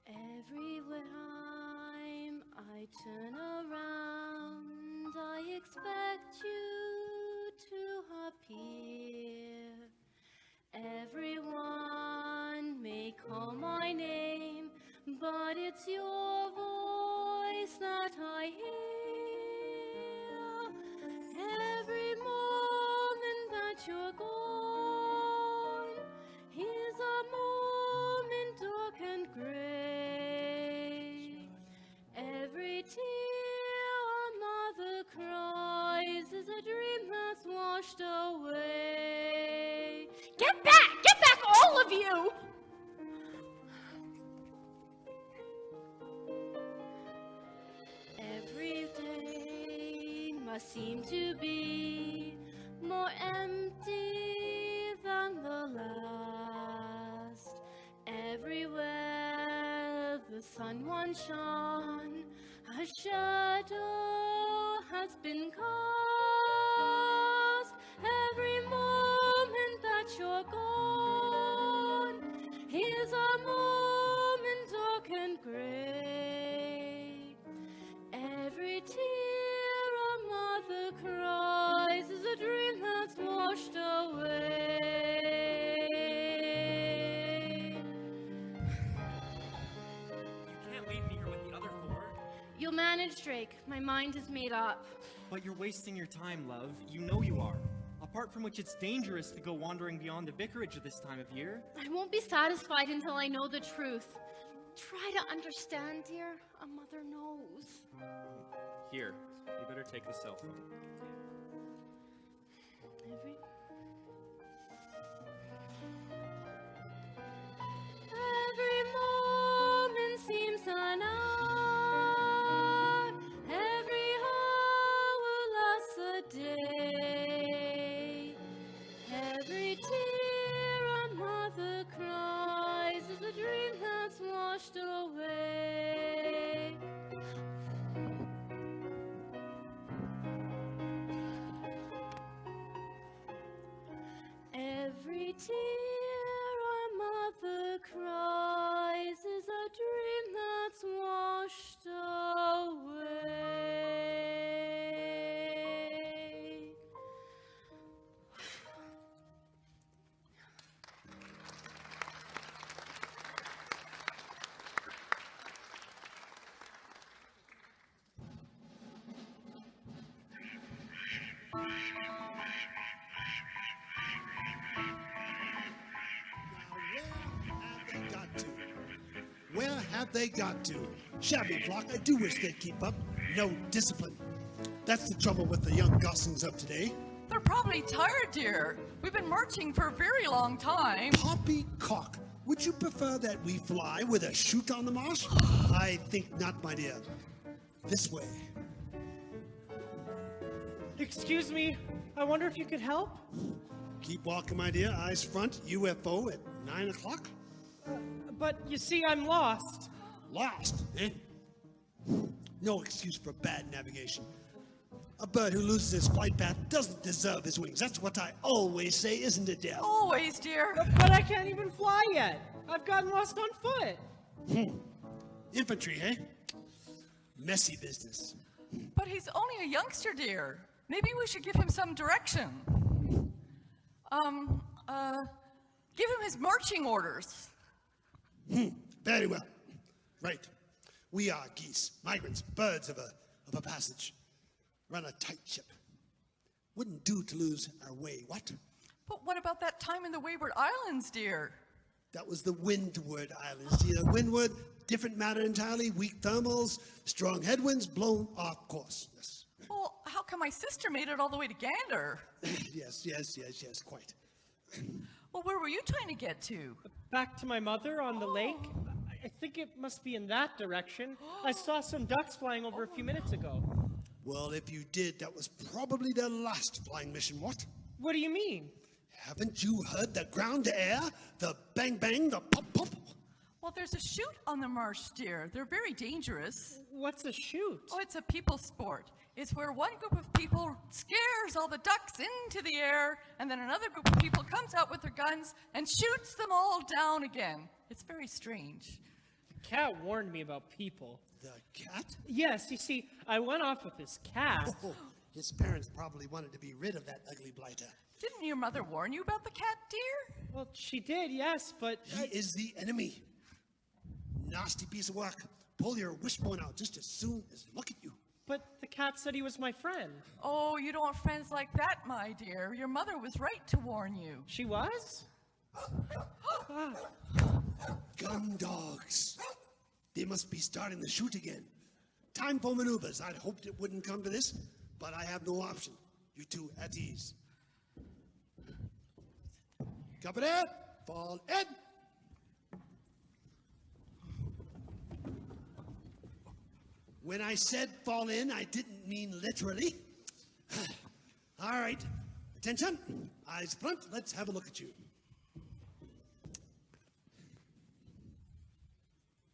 Every time I turn around, I expect you to appear. Everyone may call my name, but it's your voice that I hear. Every moment that you're gone is a moment dark and gray. Every tear a mother cries is a dream that's washed away. Get back! Get back, all of you! Every day must seem to be more empty than the last. Everywhere the sun once shone, a shadow has been cast. Every moment that you're gone is a moment dark and gray. Every tear a mother cries is a dream that's washed away. You can't leave me here with the other four. You'll manage, Drake. My mind is made up. But you're wasting your time, love. You know you are. Apart from which, it's dangerous to go wandering beyond the vicarage at this time of year. I won't be satisfied until I know the truth. Try to understand, dear. A mother knows. Here, you better take the cell phone. Every moment seems an hour. Every hour lasts a day. Every tear a mother cries is a dream that's washed away. Every tear a mother cries is a dream that's washed away. Where have they got to? Shabby flock, I do wish they'd keep up. No discipline. That's the trouble with the young goslings of today. They're probably tired, dear. We've been marching for a very long time. Poppycock, would you prefer that we fly with a chute on the marsh? I think not, my dear. This way. Excuse me, I wonder if you could help? Keep walking, my dear. Eyes front, UFO at 9 o'clock. But you see, I'm lost. Lost, eh? No excuse for bad navigation. A bird who loses his flight path doesn't deserve his wings. That's what I always say, isn't it, dear? Always, dear. But I can't even fly yet. I've gotten lost on foot. Infantry, eh? Messy business. But he's only a youngster, dear. Maybe we should give him some direction. Give him his marching orders. Very well. Right. We are geese, migrants, birds of a passage. Run a tight ship. Wouldn't do to lose our way, what? But what about that time in the Wayward Islands, dear? That was the Windward Islands, dear. Windward, different matter entirely, weak thermals, strong headwinds, blown off course. Yes. Well, how come my sister made it all the way to Gander? yes, quite. Well, where were you trying to get to? Back to my mother on the lake. I think it must be in that direction. I saw some ducks flying over a few minutes ago. Well, if you did, that was probably their last flying mission, what? What do you mean? Haven't you heard the ground to air? The bang bang, the pop pop? Well, there's a chute on the marsh, dear. They're very dangerous. What's a chute? Oh, it's a people sport. It's where one group of people scares all the ducks into the air, and then another group of people comes out with their guns and shoots them all down again. It's very strange. The cat warned me about people. The cat? Yes, you see, I went off with this cat. Oh, his parents probably wanted to be rid of that ugly blighter. Didn't your mother warn you about the cat, dear? Well, she did, yes, but... He is the enemy. Nasty piece of work. Pull your wishbone out just as soon as look at you. But the cat said he was my friend. Oh, you don't want friends like that, my dear. Your mother was right to warn you. She was? Gun dogs. They must be starting the shoot again. Time for maneuvers. I'd hoped it wouldn't come to this, but I have no option. You two at ease. Copy that. Fall in. When I said fall in, I didn't mean literally. All right. Attention. Eyes front. Let's have a look at you.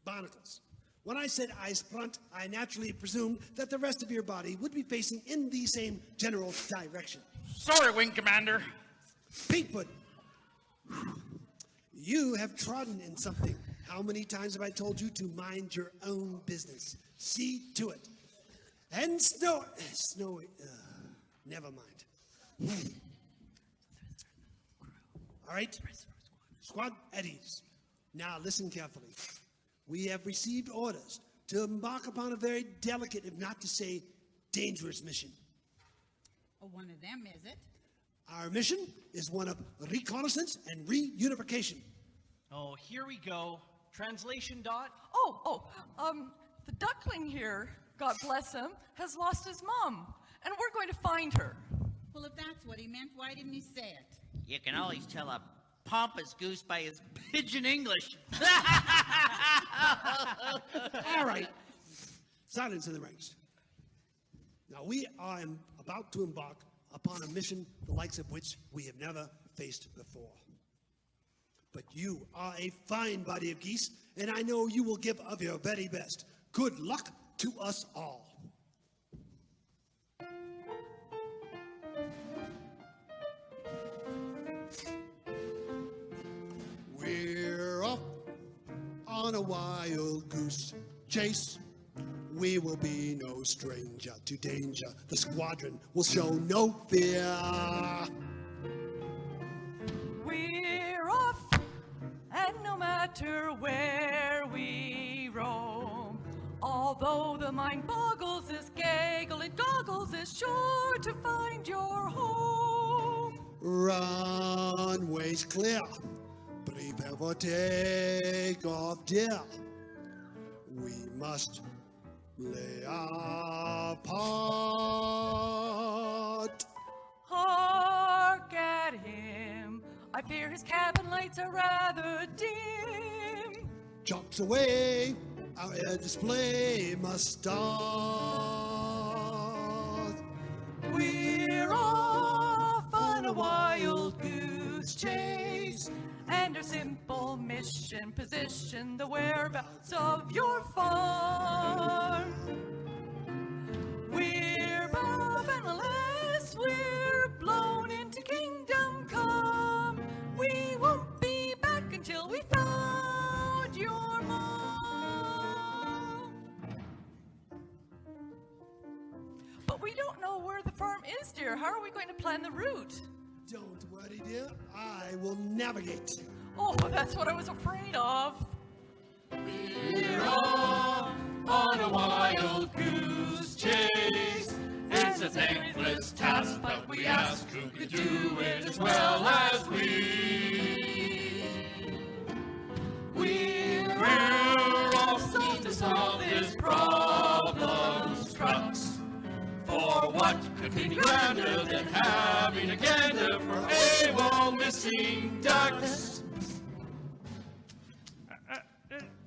Barnacles. When I said eyes front, I naturally presumed that the rest of your body would be facing in the same general direction. Sorry, Wing Commander. Peatfoot. You have trodden in something. How many times have I told you to mind your own business? See to it. And snowy. Never mind. All right. Squad at ease. Now listen carefully. We have received orders to embark upon a very delicate, if not to say dangerous mission. Oh, one of them, is it? Our mission is one of reconnaissance and reunification. Oh, here we go. Translation, Dot? The duckling here, God bless him, has lost his mom, and we're going to find her. Well, if that's what he meant, why didn't he say it? You can always tell a pompous goose by his pigeon English. All right. Silence in the ranks. Now, we are about to embark upon a mission the likes of which we have never faced before. But you are a fine body of geese, and I know you will give of your very best. Good luck to us all. We're off on a wild goose chase. We will be no stranger to danger. The squadron will show no fear. We're off, and no matter where we roam, although the mind boggles this gaggle, it goggles is sure to find your home. Runways clear. Prepare for takeoff, dear. We must lay apart. Hark at him. I fear his cabin lights are rather dim. Chocks away. Our air display must start. We're off on a wild goose chase, and our simple mission position the whereabouts of your farm. We're off, and unless we're blown into kingdom come, we won't be back until we found your mom. But we don't know where the farm is, dear. How are we going to plan the route? Don't worry, dear. I will navigate. Oh, that's what I was afraid of. We're off on a wild goose chase. It's a thankless task, but we ask who could do it as well as we. We're off could be grander than having a gander for AWOL missing ducks.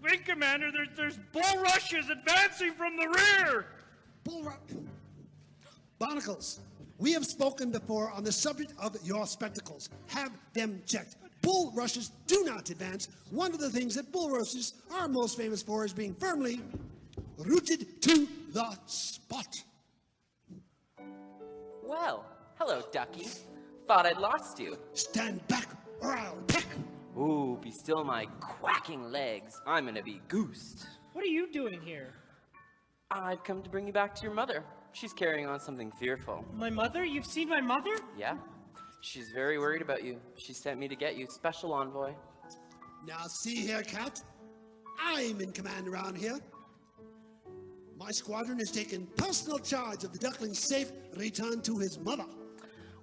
Wing Commander, there's bulrushes advancing from the rear! Barnacles, we have spoken before on the subject of your spectacles. Have them checked. Bulrushes do not advance. One of the things that bulrushes are most famous for is being firmly rooted to the spot. Well, hello, Ducky. Thought I'd lost you. Stand back or I'll peck. Ooh, be still my quacking legs. I'm gonna be goosed. What are you doing here? I've come to bring you back to your mother. She's carrying on something fearful. My mother? You've seen my mother? Yeah. She's very worried about you. She sent me to get you, special envoy. Now see here, Cat. I'm in command around here. My squadron has taken personal charge of the duckling's safe return to his mother.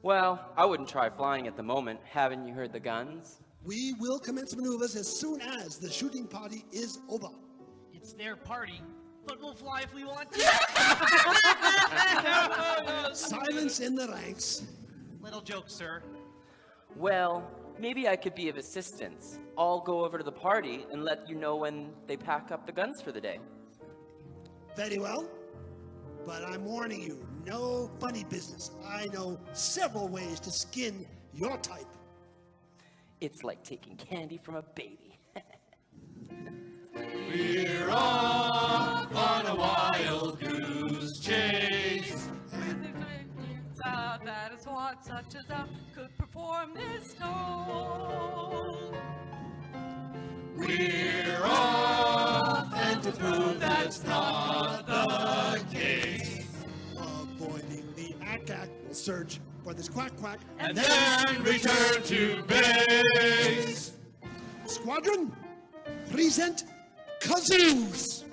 Well, I wouldn't try flying at the moment. Haven't you heard the guns? We will commence maneuvers as soon as the shooting party is over. It's their party, but we'll fly if we want to. Silence in the ranks. Little joke, sir. Well, maybe I could be of assistance. I'll go over to the party and let you know when they pack up the guns for the day. Very well. But I'm warning you, no funny business. I know several ways to skin your type. It's like taking candy from a baby. We're off on a wild goose chase. That is what such a duck could perform this note. We're off, and to prove that's not the case, avoiding the ack-ack, we'll search for this quack-quack, and then return to base. Squadron, present kazoos.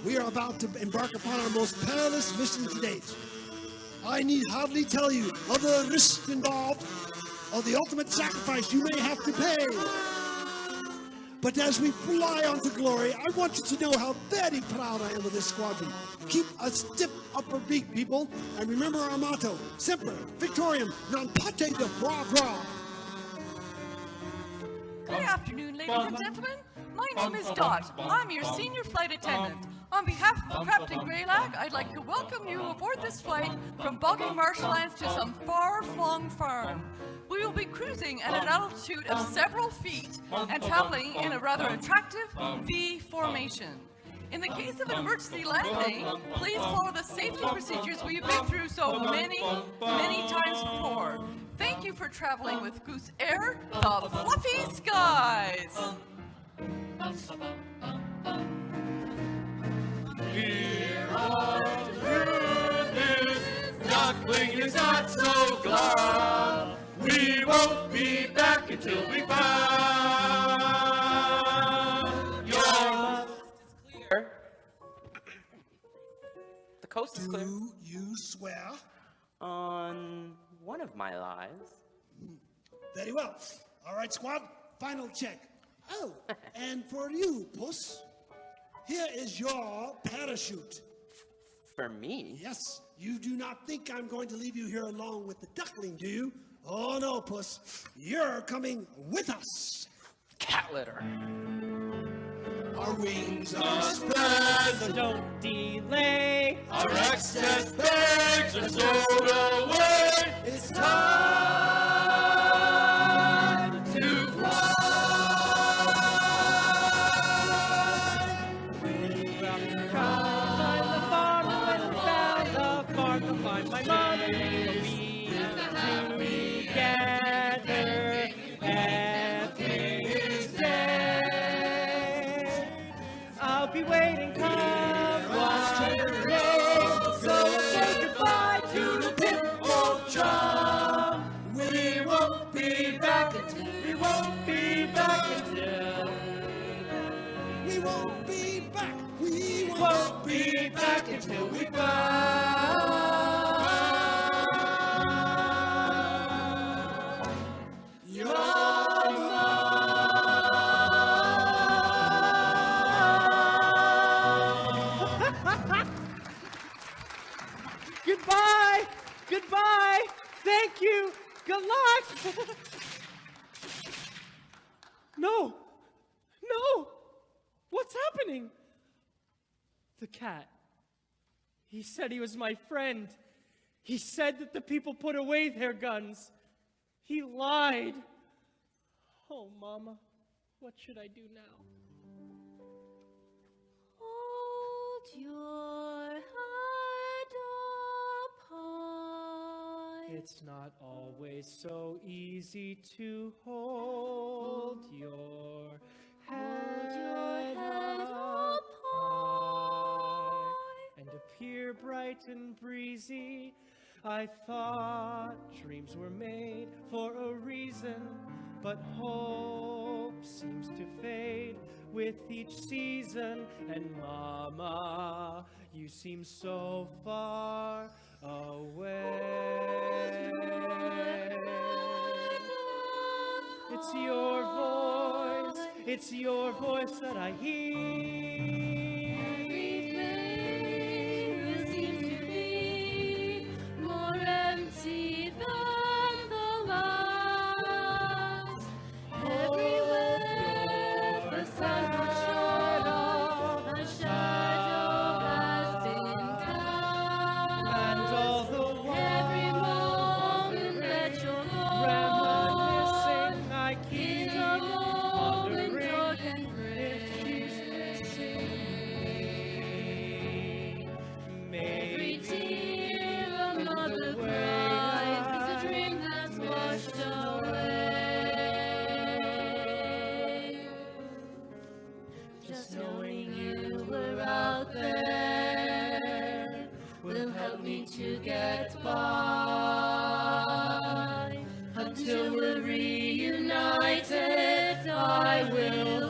We are about to embark upon our most perilous mission to date. I need hardly tell you of the risks involved, of the ultimate sacrifice you may have to pay. But as we fly on to glory, I want you to know how very proud I am of this squadron. Keep a stiff upper beak, people, and remember our motto, Semper Victoriam non pate de foie gras. Good afternoon, ladies and gentlemen. My name is Dot. I'm your senior flight attendant. On behalf of Captain Greylag, I'd like to welcome you aboard this flight from boggy marshlands to some far-flung farm. We will be cruising at an altitude of several feet and traveling in a rather attractive V formation. In the case of an emergency landing, please follow the safety procedures we've been through so many times before. Thank you for traveling with Goose Air, the Fluffy Skies! We're off through this. Duckling is not so glad. We won't be back until we find your... Clear. The coast is clear. Do you swear? On one of my lives. Very well. All right, squad, final check. Oh, and for you, Puss, here is your parachute. For me? Yes, you do not think I'm going to leave you here alone with the duckling, do you? Oh no, Puss, you're coming with us. Cat litter. Our wings are are spread, So don't delay. our excess bags are stowed away. It's time to fly. Find my mother, we'll be together every day. I'll be waiting, come watch her day. So we'll say goodbye to the Goodbye! Goodbye! Thank you! Good luck! No! No! What's happening? The cat. He said he was my friend. He said that the people put away their guns. He lied. Oh, Mama, what should I do now? Hold your head up high. It's not always so easy to hold your head up high and appear bright and breezy. I thought dreams were made for a reason, but hope seems to fade with each season. And Mama, you seem so far away. It's your voice that I hear. Every place seems to be more empty than the last. Everywhere the sun would shine, a shadow has been cast. And all the Every moment that you're gone, reminiscing, I keep is a moment wondering dark and if she's missing me. Every Maybe tear a mother the way cries is a I dream that's washed away. Just knowing you were out there will help me to get by. Until we're reunited, I will